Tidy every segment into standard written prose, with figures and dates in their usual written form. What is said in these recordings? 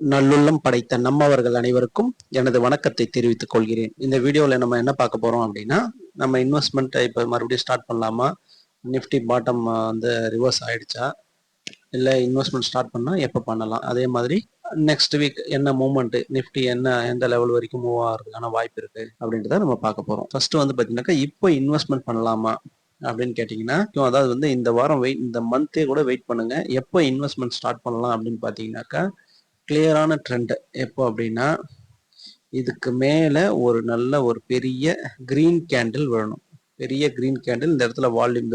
நல்லுள்ளம் படைத்த நம்மவர்கள் அனைவருக்கும் எனது வணக்கத்தை தெரிவித்துக் கொள்கிறேன். இந்த வீடியோவில் நம்ம என்ன பார்க்க போறோம் அப்படின்னா, நம்ம இன்வெஸ்ட்மெண்ட்டை இப்போ மறுபடியும் ஸ்டார்ட் பண்ணலாமா? நிஃப்டி பாட்டம் வந்து ரிவர்ஸ் ஆயிடுச்சா? இல்லை இன்வெஸ்ட்மெண்ட் ஸ்டார்ட் பண்ணால் எப்போ பண்ணலாம்? அதே மாதிரி நெக்ஸ்ட் வீக் என்ன மூவ்மெண்ட், நிஃப்டி எந்த லெவல் வரைக்கும் மூவ் ஆகிறதுக்கான வாய்ப்பு இருக்கு அப்படின்றத நம்ம பார்க்க போறோம். ஃபர்ஸ்ட் வந்து பார்த்தீங்கன்னாக்கா, இப்போ இன்வெஸ்ட்மெண்ட் பண்ணலாமா அப்படின்னு கேட்டிங்கன்னா, அதாவது வந்து இந்த வாரம் இந்த மந்தே கூட வெயிட் பண்ணுங்க. எப்போ இன்வெஸ்ட்மெண்ட் ஸ்டார்ட் பண்ணலாம் அப்படின்னு பார்த்தீங்கன்னாக்கா, கிளியரான ட்ரெண்ட் எப்போ அப்படின்னா, இதுக்கு மேல ஒரு பெரிய கிரீன் கேண்டில் வரணும். பெரிய கிரீன் கேண்டில் இந்த இடத்துல வால்யூம்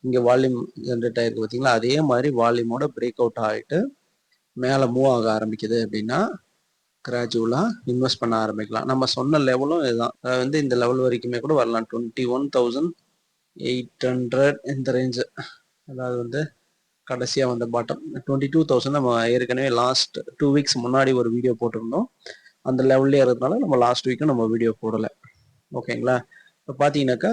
இங்க வால்யூம் ஜென்ரேட் ஆயிருக்கு பார்த்தீங்களா, அதே மாதிரி வால்யூமோட பிரேக் அவுட் ஆகிட்டு மேலே மூவ் ஆக ஆரம்பிக்குது அப்படின்னா கிராஜுவலா இன்வெஸ்ட் பண்ண ஆரம்பிக்கலாம். நம்ம சொன்ன லெவலும் இதுதான். வந்து இந்த லெவல் வரைக்குமே கூட வரலாம். 21,800 இந்த ரேஞ்சு. அதாவது வந்து கடைசியா வந்த பாட்டம் 22,000 நம்ம ஏற்கனவே லாஸ்ட் 2 வீக்ஸ் முன்னாடி ஒரு வீடியோ போட்டிருந்தோம். அந்த லெவல்லே இருக்கிறதுனால நம்ம லாஸ்ட் வீக்கும் நம்ம வீடியோ போடலை. ஓகேங்களா? இப்போ பார்த்தீங்கன்னாக்கா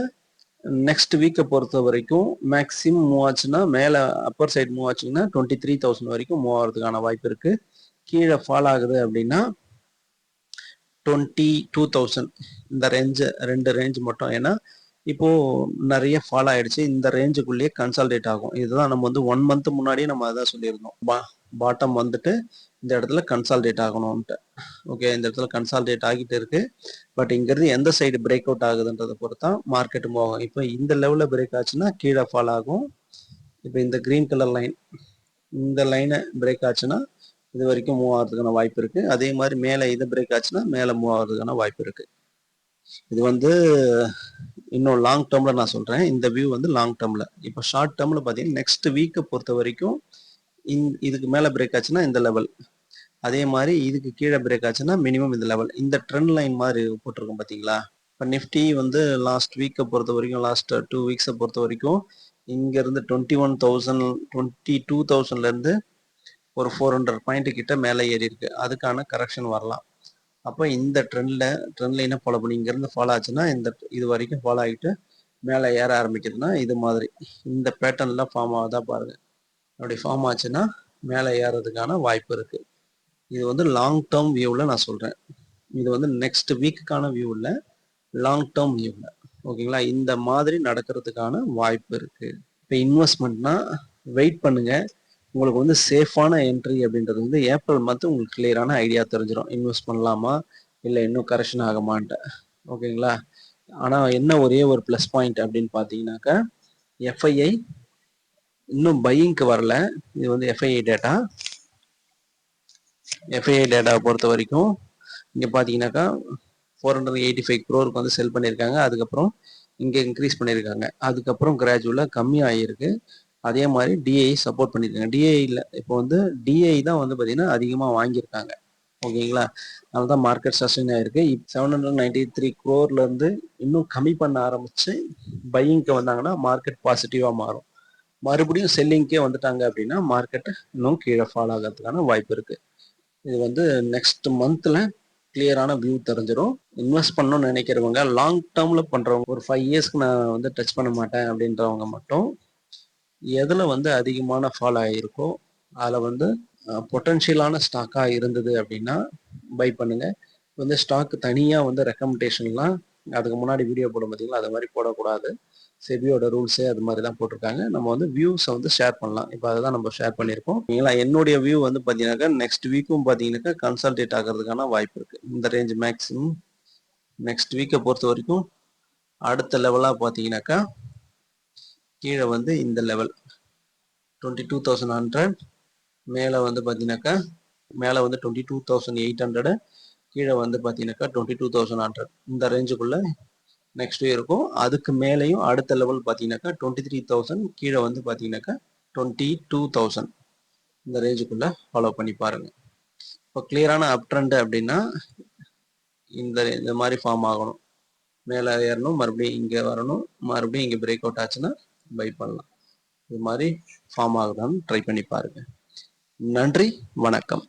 நெக்ஸ்ட் வீக்கை பொறுத்த வரைக்கும் மேக்ஸிமம் மூவ் ஆச்சுன்னா மேலே அப்பர் சைடு மூவ் ஆச்சுன்னா 23,000 வரைக்கும் மூவ் ஆகிறதுக்கான வாய்ப்பு இருக்கு. கீழே ஃபால் ஆகுது அப்படின்னா 22,000 இந்த ரெண்டு ரேஞ்ச் மட்டும். ஏன்னா இப்போ நிறைய ஃபால் ஆயிடுச்சு. இந்த ரேஞ்சுக்குள்ளேயே கன்சால்டேட் ஆகும். இதுதான் நம்ம வந்து 1 மந்த் முன்னாடியே நம்ம அதான் சொல்லியிருந்தோம். பாட்டம் வந்துட்டு இந்த இடத்துல கன்சால்டேட் ஆகணும்ட்டு. ஓகே, இந்த இடத்துல கன்சால்டேட் ஆகிட்டு இருக்கு. பட் இங்கிருந்து எந்த சைடு பிரேக் அவுட் ஆகுதுன்றதை பொறுத்தான் மார்க்கெட் மூவ் ஆகும். இப்போ இந்த லெவலில் பிரேக் ஆச்சுன்னா கீழே ஃபால் ஆகும். இப்போ இந்த கிரீன் கலர் லைன், இந்த லைனை பிரேக் ஆச்சுன்னா இது வரைக்கும் மூவ் ஆகிறதுக்கான வாய்ப்பு இருக்கு. அதே மாதிரி மேலே இது பிரேக் ஆச்சுன்னா மேலே மூவ் ஆகிறதுக்கான வாய்ப்பு இருக்கு. இது வந்து இன்னும் லாங் டேர்ம்ல நான் சொல்றேன். இந்த வியூ வந்து லாங் டேர்ம்ல. இப்போ ஷார்ட் டேர்ம்ல பார்த்தீங்கன்னா நெக்ஸ்ட் வீக்கை பொறுத்த வரைக்கும் இதுக்கு மேலே பிரேக் ஆச்சுன்னா இந்த லெவல், அதே மாதிரி இதுக்கு கீழே பிரேக் ஆச்சுன்னா மினிமம் இந்த லெவல். இந்த ட்ரெண்ட் லைன் மாதிரி போட்டிருக்கோம் பார்த்தீங்களா? இப்போ நிஃப்டி வந்து லாஸ்ட் வீக்கை பொறுத்த வரைக்கும், லாஸ்ட் 2 வீக்ஸை பொறுத்த வரைக்கும் இங்கேருந்து 21,000 22,000லேருந்து ஒரு 400 பாயிண்ட் கிட்ட மேலே ஏறி இருக்கு. அதுக்கான கரெக்ஷன் வரலாம். அப்போ இந்த ட்ரெண்ட் லைனை ஃபாலோ பண்ணி இங்கேருந்து ஃபாலோ ஆச்சுன்னா இது வரைக்கும் ஃபாலோ ஆகிட்டு மேலே ஏற ஆரம்பிக்குதுன்னா இது மாதிரி இந்த பேட்டர்ன்லாம் ஃபார்ம் ஆகுதா பாருங்க. அப்படி ஃபார்ம் ஆச்சுன்னா மேலே ஏறதுக்கான வாய்ப்பு இருக்கு. இது வந்து லாங் டேர்ம் வியூவில் நான் சொல்கிறேன். இது வந்து நெக்ஸ்ட் வீக்குக்கான வியூவில், லாங் டேர்ம் வியூவில். ஓகேங்களா? இந்த மாதிரி நடக்கிறதுக்கான வாய்ப்பு இருக்கு. இப்போ இன்வெஸ்ட்மெண்ட்னா வெயிட் பண்ணுங்க. உங்களுக்கு வந்து சேஃபான என்ட்ரி அப்படின்றது வந்து ஏப்ரல் மந்த் உங்களுக்கு கிளியரான ஐடியா தெரிஞ்சிடும். இன்வெஸ்ட் பண்ணலாமா இல்லை இன்னும் கரெக்ஷன் ஆகுமான்ட்டு. ஓகேங்களா? ஆனால் என்ன ஒரே ஒரு ப்ளஸ் பாயிண்ட் அப்படின்னு பார்த்தீங்கன்னாக்கா, எஃப்ஐஐ இன்னும் பையிங்க்கு வரல. இது வந்து எஃப்ஐஐ டேட்டாவை பொறுத்த வரைக்கும் இங்கே பார்த்தீங்கன்னாக்கா 485 crore வந்து செல் பண்ணியிருக்காங்க. அதுக்கப்புறம் இங்கே இன்க்ரீஸ் பண்ணியிருக்காங்க. அதுக்கப்புறம் கிராஜுவலாக கம்மியாகிருக்கு. அதே மாதிரி டிஐ சப்போர்ட் பண்ணியிருக்காங்க. டிஐயில் இப்போ வந்து டிஐ தான் வந்து பார்த்தீங்கன்னா அதிகமாக வாங்கியிருக்காங்க. ஓகேங்களா? அதனால தான் மார்க்கெட் சஸ்டெயின் ஆயிருக்கு. 793 crore இன்னும் கம்மி பண்ண ஆரம்பிச்சு பையிங்க்கு வந்தாங்கன்னா மார்க்கெட் பாசிட்டிவாக மாறும். மறுபடியும் செல்லிங்க்கே வந்துட்டாங்க அப்படின்னா மார்க்கெட் இன்னும் கீழே ஃபால் ஆகிறதுக்கான வாய்ப்பு இருக்கு. இது வந்து நெக்ஸ்ட் மந்த்ல கிளியரான வியூ தெரிஞ்சிடும். இன்வெஸ்ட் பண்ணணும்னு நினைக்கிறவங்க, லாங் டேர்ம்ல பண்றவங்க, ஒரு 5 இயர்ஸ்க்கு நான் வந்து டச் பண்ண மாட்டேன் அப்படின்றவங்க மட்டும் எதுல வந்து அதிகமான ஃபால் ஆகிருக்கோ அதில் வந்து பொட்டன்ஷியலான ஸ்டாக்காக இருந்தது அப்படின்னா பை பண்ணுங்க. வந்து ஸ்டாக் தனியாக வந்து ரெக்கமெண்டேஷன்லாம் அதுக்கு முன்னாடி வீடியோ போட பார்த்தீங்களா, அது மாதிரி போடக்கூடாது. செபியோட ரூல்ஸே அது மாதிரி தான் போட்டிருக்காங்க. நம்ம வந்து வியூஸை வந்து ஷேர் பண்ணலாம். இப்போ அதை தான் நம்ம ஷேர் பண்ணியிருக்கோம். ஓகேங்களா? என்னுடைய வியூ வந்து பார்த்தீங்கன்னாக்கா நெக்ஸ்ட் வீக்கும் பார்த்தீங்கன்னாக்கா கன்சல்டேட் ஆகிறதுக்கான வாய்ப்பு இருக்குது. இந்த ரேஞ்ச் மேக்ஸிமம் நெக்ஸ்ட் வீக்கை பொறுத்த வரைக்கும் அடுத்த லெவலாக பார்த்தீங்கன்னாக்கா கீழே வந்து இந்த லெவல் 22,100, மேலே வந்து பார்த்தீங்கன்னாக்கா மேலே வந்து 22,800, கீழே வந்து பார்த்தீங்கன்னாக்கா 22,100 இந்த ரேஞ்சுக்குள்ள நெக்ஸ்ட் இருக்கும். அதுக்கு மேலேயும் அடுத்த லெவல் பார்த்தீங்கன்னாக்கா 23,000, கீழே வந்து பார்த்தீங்கன்னாக்கா 22,000 இந்த ரேஞ்சுக்குள்ள ஃபாலோ பண்ணி பாருங்க. இப்போ கிளியரான அப் ட்ரெண்ட் அப்படின்னா இந்த மாதிரி ஃபார்ம் ஆகணும். மேலே ஏறணும், மறுபடியும் இங்கே வரணும், மறுபடியும் இங்கே பிரேக் அவுட் ஆச்சுன்னா பை பண்ணலாம். இது மாதிரி ஃபார்ம் ஆகுதான்னு ட்ரை பண்ணி பாருங்க. நன்றி, வணக்கம்.